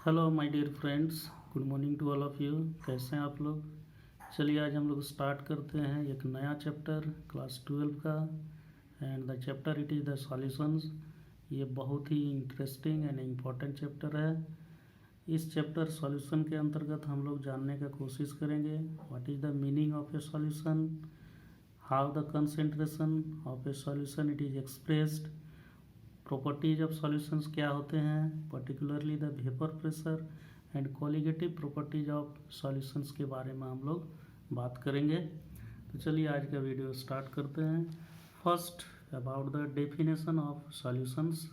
Hello my dear friends, good morning to all of you. कैसे हैं आप लोग? चलिए आज हम लोग स्टार्ट करते हैं एक नया चैप्टर क्लास 12 का। And the chapter it is the solutions. ये बहुत ही इंटरेस्टिंग एंड इम्पॉर्टेंट चैप्टर है। इस चैप्टर सॉल्यूशन के अंतर्गत हम लोग जानने का कोशिश करेंगे what is the meaning of A solution, how the concentration of A solution it is expressed, properties of solutions क्या होते हैं, particularly the vapour pressure and colligative properties of solutions के बारे में हम लोग बात करेंगे। तो चलिए आज का वीडियो स्टार्ट करते हैं। First about the definition of solutions.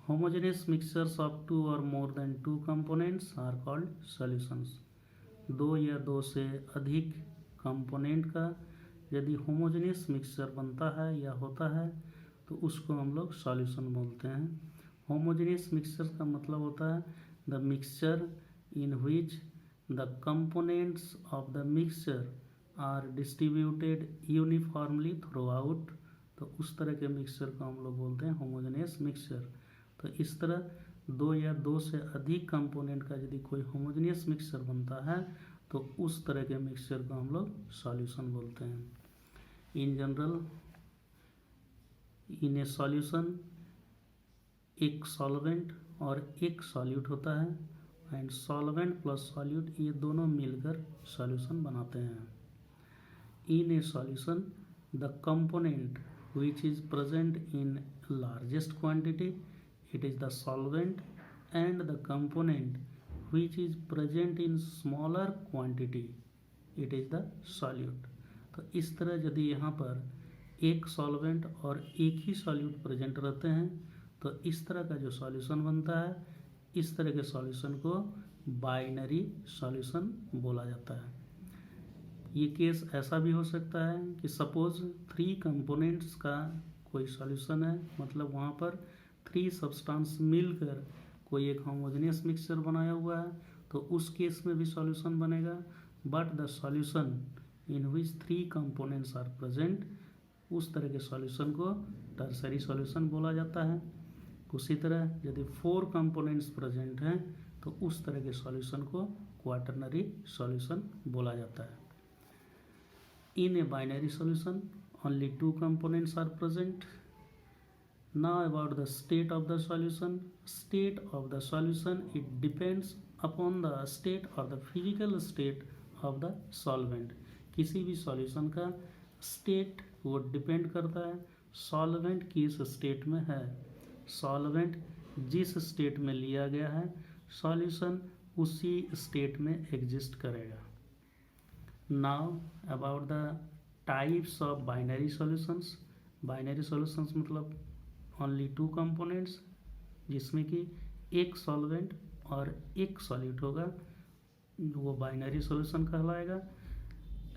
Homogeneous mixtures of two और more than two components are called solutions. दो या दो से अधिक कंपोनेंट का यदि होमोजेनियस मिक्सचर बनता है या होता है तो उसको हम लोग सॉल्यूशन बोलते हैं। होमोजेनियस मिक्सचर का मतलब होता है the mixture in which the components of the mixture are distributed uniformly throughout. तो उस तरह के मिक्सचर को हम लोग बोलते हैं होमोजेनियस मिक्सचर। तो इस तरह दो या दो से अधिक कंपोनेंट का यदि कोई होमोजेनियस मिक्सचर बनता है तो उस तरह के मिक्सचर को हम लोग सॉल्यूशन बोलते हैं। In general in a solution एक सॉल्वेंट और एक सॉल्यूट होता है एंड सॉल्वेंट प्लस सॉल्यूट ये दोनों मिलकर सॉल्यूशन बनाते हैं। In a solution the component which is present in largest quantity it is the solvent and the component which is present in smaller quantity it is the solute। तो इस तरह यदि यहाँ पर एक सॉल्वेंट और एक ही सॉल्यूट प्रेजेंट रहते हैं तो इस तरह का जो सॉल्यूशन बनता है, इस तरह के सॉल्यूशन को बाइनरी सॉल्यूशन बोला जाता है। ये केस ऐसा भी हो सकता है कि सपोज 3 कंपोनेंट्स का कोई सॉल्यूशन है, मतलब वहाँ पर 3 सब्सटेंस मिलकर कोई एक होमोजेनियस मिक्सचर बनाया हुआ है, तो उस केस में भी सॉल्यूशन बनेगा। But the solution in which 3 components are present, उस तरह के सॉल्यूशन को टर्सरी सॉल्यूशन बोला जाता है। उसी तरह यदि 4 कंपोनेंट्स प्रेजेंट हैं तो उस तरह के सॉल्यूशन को क्वाटरनरी सॉल्यूशन बोला जाता है। In a binary solution, only 2 components are present. Now about the state of the solution. State of the solution, it depends upon the state or the physical state of the solvent. किसी भी solution का state वो depend करता है solvent किस state में है। Solvent जिस स्टेट में लिया गया है सॉल्यूशन उसी स्टेट में एग्जिस्ट करेगा। Now about the types of binary solutions. Binary solutions मतलब only 2 components जिसमें कि एक सॉल्वेंट और एक सॉल्यूट होगा, वो बाइनरी सॉल्यूशन कहलाएगा।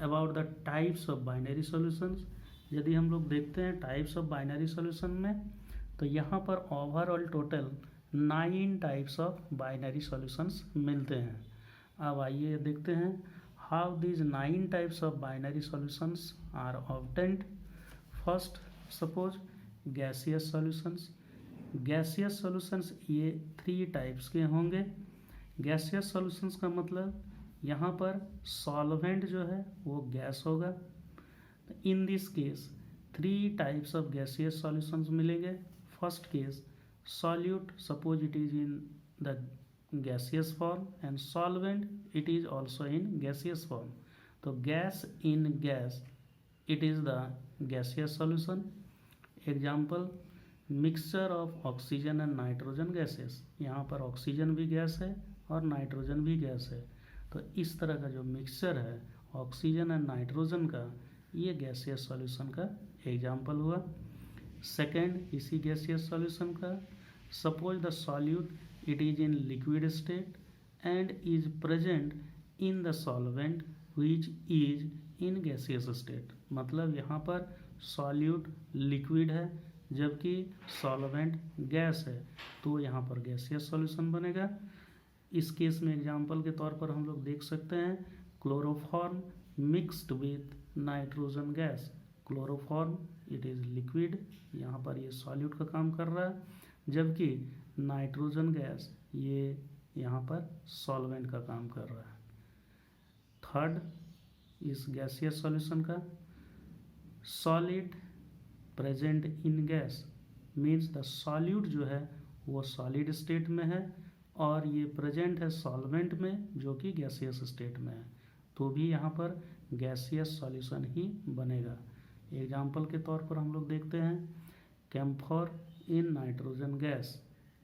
About the types of binary solutions, यदि हम लोग देखते हैं टाइप्स ऑफ बाइनरी सॉल्यूशन में तो यहाँ पर overall total 9 types of binary solutions मिलते हैं। अब आइए देखते हैं how these 9 types of binary solutions are obtained. First, suppose gaseous solutions. Gaseous solutions ये 3 types के होंगे। gaseous solutions का मतलब यहाँ पर solvent जो है वो गैस होगा। In this case 3 types of gaseous solutions मिलेंगे। First case solute, suppose it is in the gaseous form and solvent it is also in gaseous form। तो gas in gas it is the gaseous solution। Example mixture of oxygen and nitrogen gases, यहाँ पर oxygen भी gas है और nitrogen भी gas है। तो इस तरह का जो मिक्सचर है ऑक्सीजन एंड नाइट्रोजन का, ये गैसियस सॉल्यूशन का एग्जाम्पल हुआ। सेकेंड इसी गैसियस सॉल्यूशन का suppose the solute it is in liquid state and is present in the solvent which is in gaseous state। मतलब यहाँ पर सॉल्यूट लिक्विड है जबकि सॉल्वेंट गैस है, तो यहाँ पर गैसियस सॉल्यूशन बनेगा। इस केस में एग्जांपल के तौर पर हम लोग देख सकते हैं chloroform mixed with nitrogen gas. Chloroform it is liquid, यहाँ पर ये सॉल्यूट का काम कर रहा है, जबकि नाइट्रोजन गैस ये यहाँ पर सॉल्वेंट का काम कर रहा है। थर्ड, इस गैसियस सॉल्यूशन का solid present in gas means the solute जो है वो सॉलिड स्टेट में है और ये प्रेजेंट है सॉल्वेंट में जो कि गैसियस स्टेट में है, तो भी यहाँ पर गैसियस सॉल्यूशन ही बनेगा। एग्जाम्पल के तौर पर हम लोग देखते हैं camphor in nitrogen gas.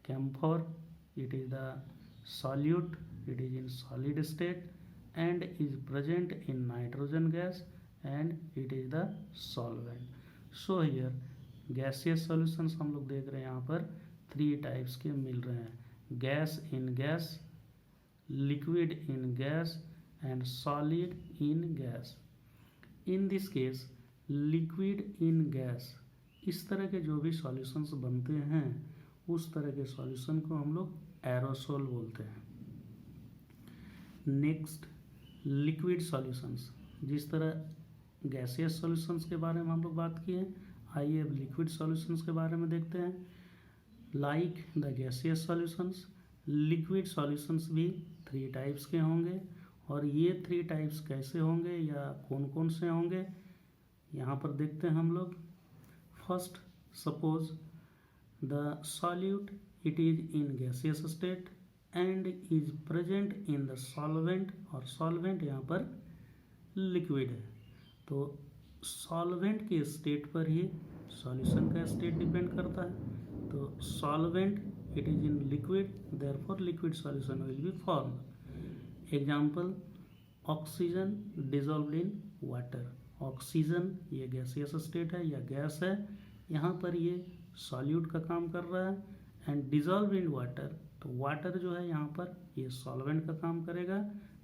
Camphor it is the solute, it is in solid state and is present in nitrogen gas and it is the solvent. So here gaseous solutions हम लोग देख रहे हैं यहाँ पर 3 टाइप्स के मिल रहे हैं, gas in gas, liquid in gas and solid in gas. In this case liquid in gas, इस तरह के जो भी सॉल्यूशंस बनते हैं उस तरह के सॉल्यूशन को हम लोग एरोसोल बोलते हैं। Next, liquid solutions. जिस तरह गैसियस सॉल्यूशंस के बारे में हम लोग बात किए, आइए अब लिक्विड सॉल्यूशंस के बारे में देखते हैं। Like the gaseous solutions, liquid solutions भी 3 टाइप्स के होंगे और ये 3 टाइप्स कैसे होंगे या कौन कौन से होंगे यहाँ पर देखते हैं हम लोग। First, suppose the solute it is in gaseous state and is present in the solvent, और सॉल्वेंट यहाँ पर लिक्विड है, तो सॉल्वेंट के स्टेट पर ही सॉल्यूशन का स्टेट डिपेंड करता है। तो solvent it is in liquid, therefore liquid solution will be formed. Example, oxygen dissolved in water. Oxygen ये गैसियस स्टेट है या गैस है, यहाँ पर ये सॉल्यूट का काम कर रहा है एंड डिजॉल्व इन वाटर, तो वाटर जो है यहाँ पर ये सॉल्वेंट का काम करेगा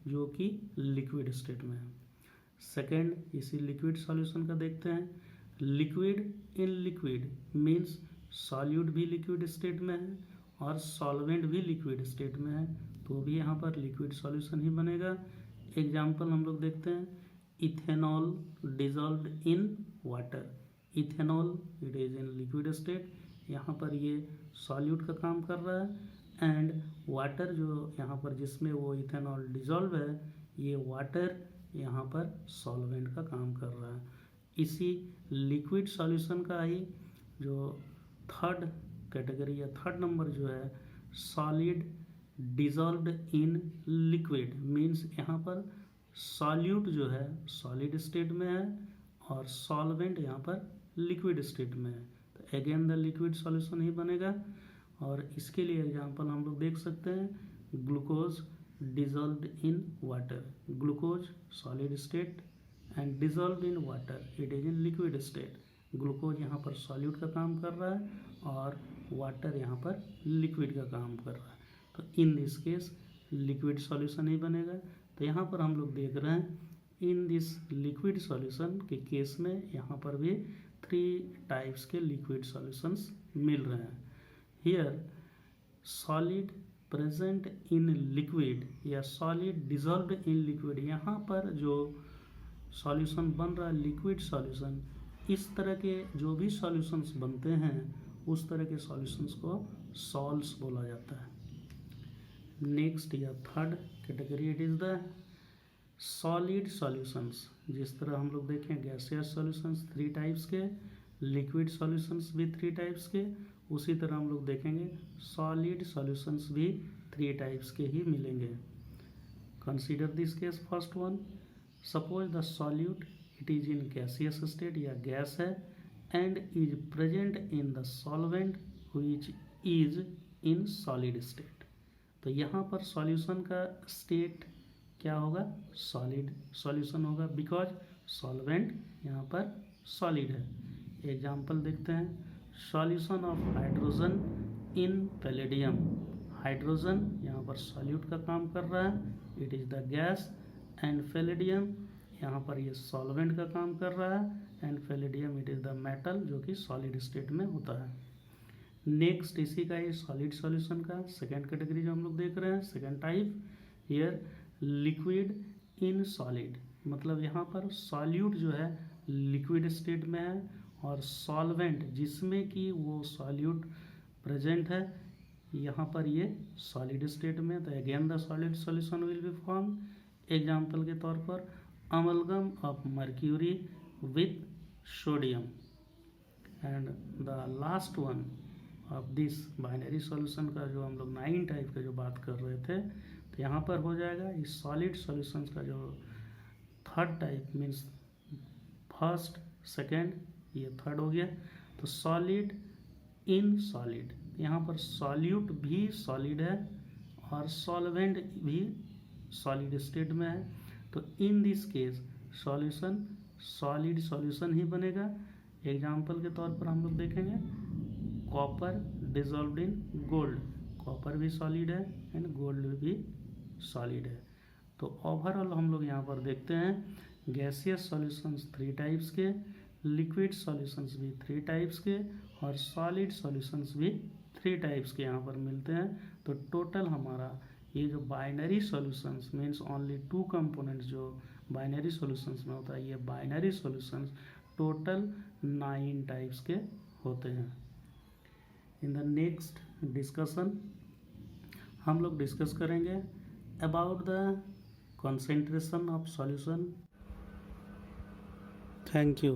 जो कि लिक्विड स्टेट में है। सेकेंड, इसी लिक्विड सॉल्यूशन का देखते हैं। Liquid in liquid means solute भी लिक्विड स्टेट में है और सॉल्वेंट भी लिक्विड स्टेट में है, तो भी यहाँ पर लिक्विड सॉल्यूशन ही बनेगा। एग्जाम्पल हम लोग देखते हैं, ethanol dissolved in water. Ethanol it is in liquid state, यहाँ पर ये सॉल्यूट का काम कर रहा है एंड वाटर जो यहाँ पर जिसमें वो इथेनॉल डिजॉल्व है, ये वाटर यहाँ पर सॉल्वेंट का काम कर रहा है। इसी लिक्विड सॉल्यूशन का ही जो थर्ड कैटेगरी या थर्ड नंबर जो है, solid dissolved in liquid means यहाँ पर सॉल्यूट जो है सॉलिड स्टेट में है और सॉल्वेंट यहाँ पर लिक्विड स्टेट में है, तो अगेन द लिक्विड सॉल्यूशन ही बनेगा। और इसके लिए एग्जांपल हम लोग देख सकते हैं, glucose dissolved in water. Glucose solid state and dissolved in water it is in liquid state. Glucose यहाँ पर सॉल्यूट का काम कर रहा है और वाटर यहाँ पर लिक्विड का काम कर रहा है, तो in this case liquid solution ही बनेगा। तो यहाँ पर हम लोग देख रहे हैं इन दिस लिक्विड सॉल्यूशन के केस में यहाँ पर भी 3 टाइप्स के लिक्विड सॉल्यूशंस मिल रहे हैं। Here solid present in liquid या सॉलिड डिजॉल्व्ड इन लिक्विड, यहाँ पर जो सॉल्यूशन बन रहा है लिक्विड सॉल्यूशन, इस तरह के जो भी सॉल्यूशंस बनते हैं उस तरह के सॉल्यूशंस को सॉल्व्स बोला जाता है। नेक्स्ट या third category it is the solid solutions. जिस तरह हम लोग देखें गैसियस सॉल्यूशंस 3 टाइप्स के, लिक्विड सॉल्यूशंस भी 3 टाइप्स के, उसी तरह हम लोग देखेंगे सॉलिड सॉल्यूशंस भी 3 टाइप्स के ही मिलेंगे। Consider this case first one, suppose the solute it is in gaseous state या गैस है and is present in the solvent which is in solid state. तो यहाँ पर सॉल्यूशन का स्टेट क्या होगा, सॉलिड सॉल्यूशन होगा बिकॉज सॉल्वेंट यहाँ पर सॉलिड है। एग्जाम्पल देखते हैं, solution of hydrogen in palladium. Hydrogen यहाँ पर सॉल्यूट का काम कर रहा है, it is the gas, and palladium यहाँ पर ये सॉल्वेंट का काम कर रहा है, and palladium it is the metal जो कि सॉलिड स्टेट में होता है। नेक्स्ट इसी का ये सॉलिड सॉल्यूशन का सेकेंड कैटेगरी जो हम लोग देख रहे हैं, second type, here liquid in solid, मतलब यहाँ पर सॉल्यूट जो है लिक्विड स्टेट में है और सॉल्वेंट जिसमें कि वो सॉल्यूट प्रेजेंट है यहाँ पर ये सॉलिड स्टेट में, तो again the solid solution will be form. Example के तौर पर amalgam of mercury with sodium, and the last one of this binary solution का जो हम लोग 9 टाइप का जो बात कर रहे थे, तो यहाँ पर हो जाएगा इस सॉलिड सॉल्यूशंस का जो third type means first second, ये थर्ड हो गया। तो सॉलिड इन सॉलिड, यहाँ पर सॉल्यूट भी सॉलिड है और सॉल्वेंट भी सॉलिड स्टेट में है। तो in this case solution solid solution ही बनेगा। एग्जाम्पल के तौर पर हम लोग देखेंगे copper dissolved in gold, copper भी सॉलिड है एंड गोल्ड भी सॉलिड है। तो ओवरऑल हम लोग यहाँ पर देखते हैं गैसियस सॉल्यूशंस 3 टाइप्स के, लिक्विड सॉल्यूशंस भी 3 टाइप्स के, और सॉलिड सॉल्यूशंस भी 3 टाइप्स के यहाँ पर मिलते हैं। तो टोटल हमारा ये जो binary solutions means only 2 components जो बाइनरी सॉल्यूशंस में होता है, ये बाइनरी सॉल्यूशंस टोटल 9 टाइप्स के होते हैं। इन द नेक्स्ट डिस्कशन हम लोग डिस्कस करेंगे about the concentration of solution. Thank you.